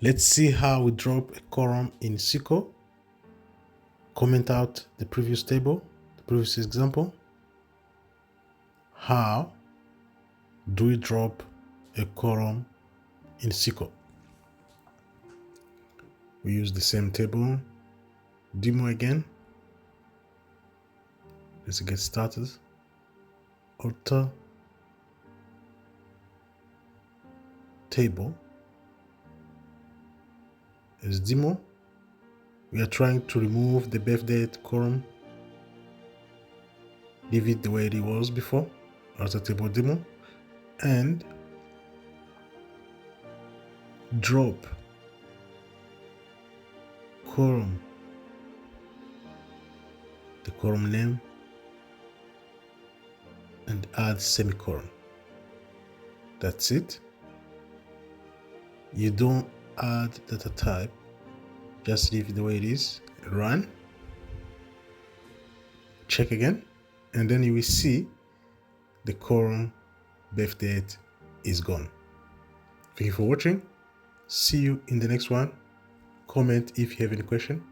Let's see how we drop a column in SQL. Comment out the previous table, the previous example. How do we drop a column in SQL? We use the same table, demo again. Let's get started. Alter table as demo. We are trying to remove the birth date column, leave it the way it was before, alter table demo, and drop column, the column name, and add semicolon. That's it. You don't add data type, just leave it the way it is. Run, check again, and then you will see the column birth date is gone. Thank you for watching. See you in the next one. Comment if you have any question.